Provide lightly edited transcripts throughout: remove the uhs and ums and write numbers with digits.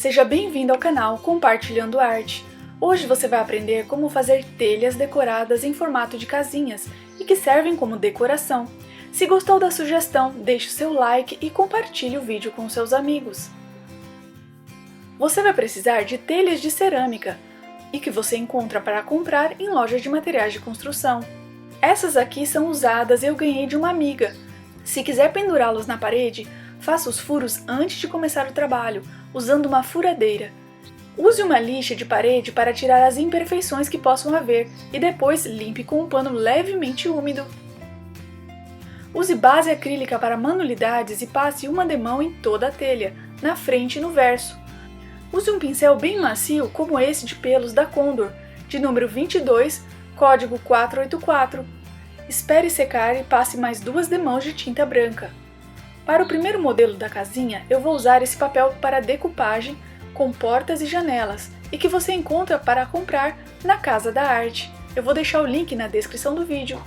Seja bem-vindo ao canal Compartilhando Arte. Hoje você vai aprender como fazer telhas decoradas em formato de casinhas e que servem como decoração. Se gostou da sugestão, deixe o seu like e compartilhe o vídeo com seus amigos. Você vai precisar de telhas de cerâmica e que você encontra para comprar em lojas de materiais de construção. Essas aqui são usadas e eu ganhei de uma amiga. Se quiser pendurá-los na parede, faça os furos antes de começar o trabalho, usando uma furadeira. Use uma lixa de parede para tirar as imperfeições que possam haver e depois limpe com um pano levemente úmido. Use base acrílica para manualidades e passe uma demão em toda a telha, na frente e no verso. Use um pincel bem macio como esse de pelos da Condor, de número 22, código 484. Espere secar e passe mais 2 demãos de tinta branca. Para o primeiro modelo da casinha, eu vou usar esse papel para decupagem com portas e janelas e que você encontra para comprar na Casa da Arte. Eu vou deixar o link na descrição do vídeo.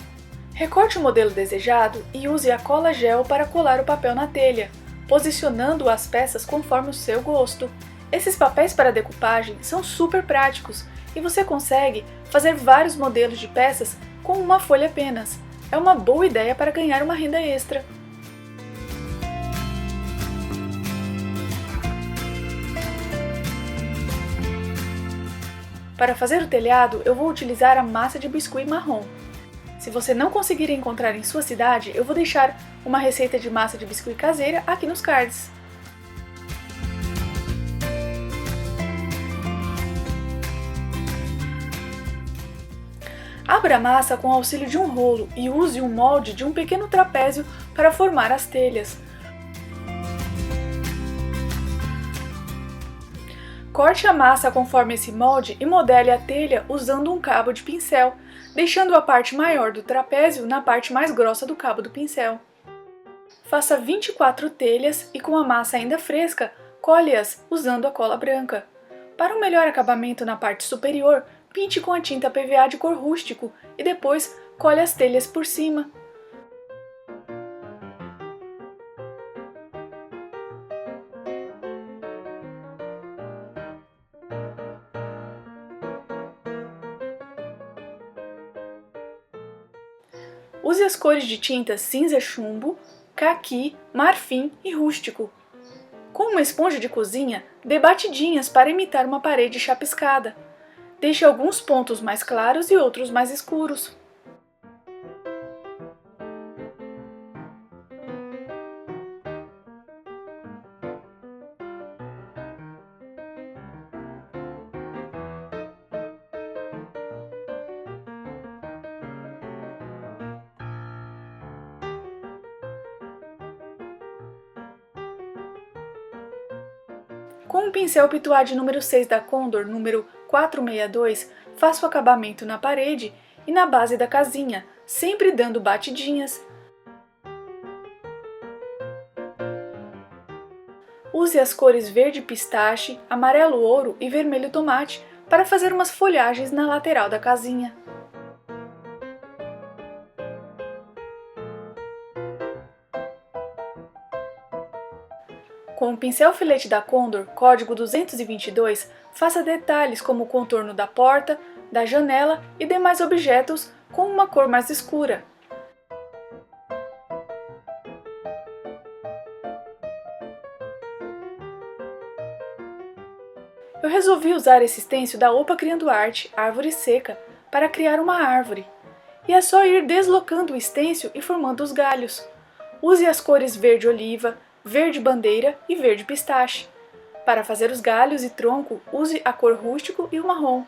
Recorte o modelo desejado e use a cola gel para colar o papel na telha, posicionando as peças conforme o seu gosto. Esses papéis para decupagem são super práticos e você consegue fazer vários modelos de peças com uma folha apenas. É uma boa ideia para ganhar uma renda extra. Para fazer o telhado, eu vou utilizar a massa de biscuit marrom. Se você não conseguir encontrar em sua cidade, eu vou deixar uma receita de massa de biscuit caseira aqui nos cards. Abra a massa com o auxílio de um rolo e use um molde de um pequeno trapézio para formar as telhas. Corte a massa conforme esse molde e modele a telha usando um cabo de pincel, deixando a parte maior do trapézio na parte mais grossa do cabo do pincel. Faça 24 telhas e com a massa ainda fresca, cole-as usando a cola branca. Para um melhor acabamento na parte superior, pinte com a tinta PVA de cor rústico e depois cole as telhas por cima. Use as cores de tinta cinza chumbo, caqui, marfim e rústico. Com uma esponja de cozinha, dê batidinhas para imitar uma parede chapiscada. Deixe alguns pontos mais claros e outros mais escuros. Com o pincel Pituá de número 6 da Condor, número 462, faça o acabamento na parede e na base da casinha, sempre dando batidinhas. Use as cores verde pistache, amarelo ouro e vermelho tomate para fazer umas folhagens na lateral da casinha. Com o pincel filete da Condor, código 222, faça detalhes como o contorno da porta, da janela e demais objetos com uma cor mais escura. Eu resolvi usar esse stencil da Opa Criando Arte, Árvore Seca, para criar uma árvore. E é só ir deslocando o stencil e formando os galhos. Use as cores verde oliva, verde bandeira e verde pistache. Para fazer os galhos e tronco, use a cor rústico e o marrom.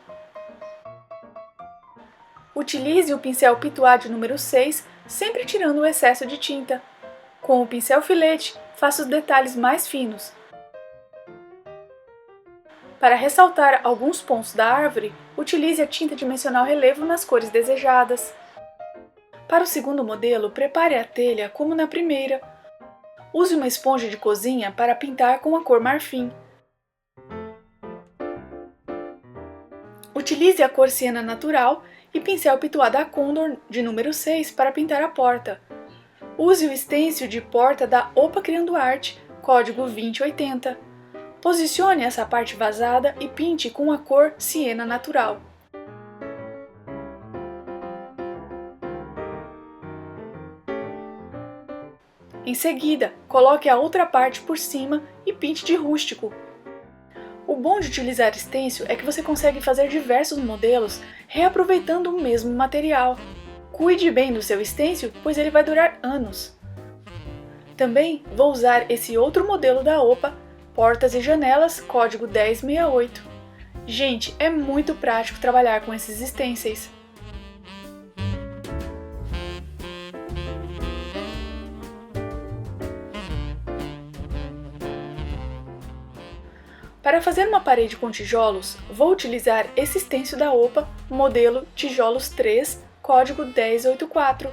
Utilize o pincel Pituá de número 6, sempre tirando o excesso de tinta. Com o pincel filete, faça os detalhes mais finos. Para ressaltar alguns pontos da árvore, utilize a tinta dimensional relevo nas cores desejadas. Para o segundo modelo, prepare a telha como na primeira. Use uma esponja de cozinha para pintar com a cor marfim. Utilize a cor siena natural e pincel Pituá da Condor de número 6 para pintar a porta. Use o stencil de porta da Opa Criando Arte, código 2080. Posicione essa parte vazada e pinte com a cor siena natural. Em seguida, coloque a outra parte por cima e pinte de rústico. O bom de utilizar stencil é que você consegue fazer diversos modelos reaproveitando o mesmo material. Cuide bem do seu stencil, pois ele vai durar anos. Também vou usar esse outro modelo da OPA, portas e janelas, código 1068. Gente, é muito prático trabalhar com esses stencils. Para fazer uma parede com tijolos, vou utilizar esse stencil da OPA, modelo Tijolos 3, código 1084.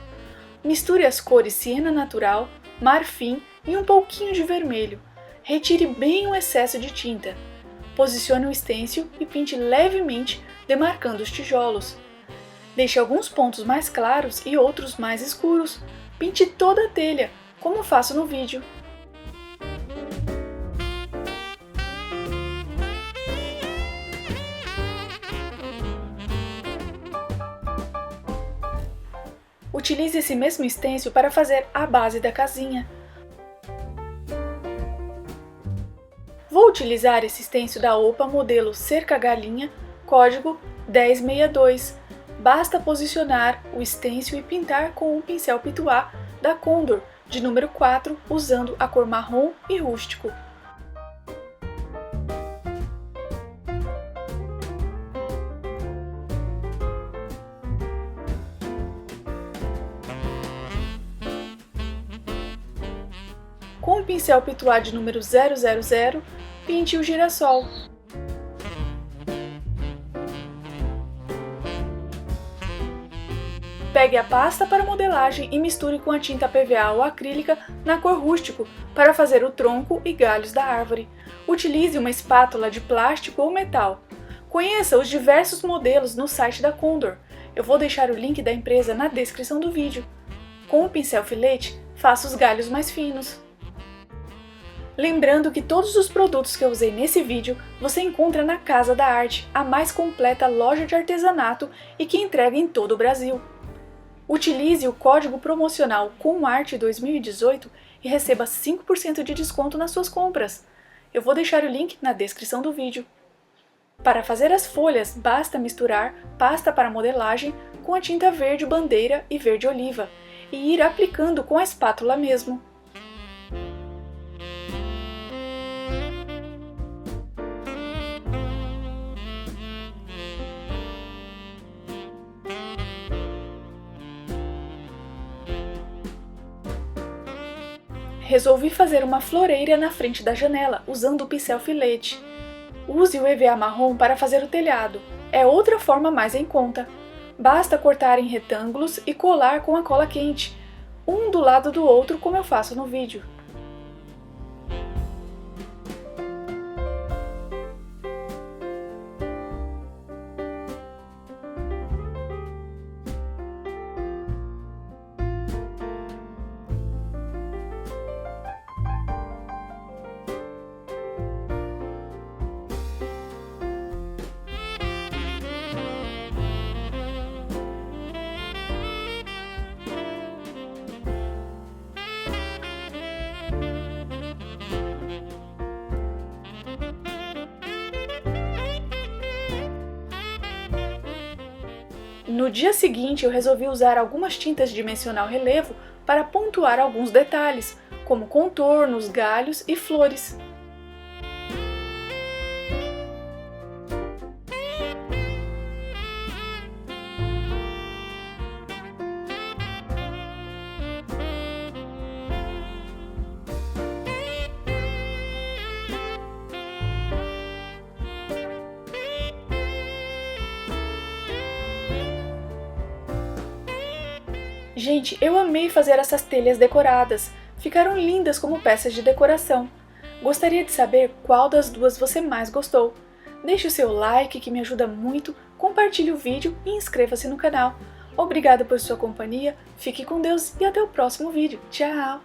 Misture as cores siena natural, marfim e um pouquinho de vermelho. Retire bem o excesso de tinta. Posicione o stencil e pinte levemente, demarcando os tijolos. Deixe alguns pontos mais claros e outros mais escuros. Pinte toda a telha, como faço no vídeo. Utilize esse mesmo stencil para fazer a base da casinha. Vou utilizar esse stencil da OPA modelo Cerca Galinha, código 1062. Basta posicionar o stencil e pintar com o pincel Pituá da Condor, de número 4, usando a cor marrom e rústico. Com o pincel Pituá de número 000, pinte o girassol. Pegue a pasta para modelagem e misture com a tinta PVA ou acrílica na cor rústico para fazer o tronco e galhos da árvore. Utilize uma espátula de plástico ou metal. Conheça os diversos modelos no site da Condor. Eu vou deixar o link da empresa na descrição do vídeo. Com o pincel filete, faça os galhos mais finos. Lembrando que todos os produtos que eu usei nesse vídeo você encontra na Casa da Arte, a mais completa loja de artesanato e que entrega em todo o Brasil. Utilize o código promocional COMARTE2018 e receba 5% de desconto nas suas compras. Eu vou deixar o link na descrição do vídeo. Para fazer as folhas, basta misturar pasta para modelagem com a tinta verde bandeira e verde oliva e ir aplicando com a espátula mesmo. Resolvi fazer uma floreira na frente da janela, usando o pincel filete. Use o EVA marrom para fazer o telhado, é outra forma mais em conta. Basta cortar em retângulos e colar com a cola quente, um do lado do outro como eu faço no vídeo. No dia seguinte, eu resolvi usar algumas tintas de dimensional relevo para pontuar alguns detalhes, como contornos, galhos e flores. Gente, eu amei fazer essas telhas decoradas, ficaram lindas como peças de decoração. Gostaria de saber qual das duas você mais gostou. Deixe o seu like que me ajuda muito, compartilhe o vídeo e inscreva-se no canal. Obrigada por sua companhia, fique com Deus e até o próximo vídeo. Tchau!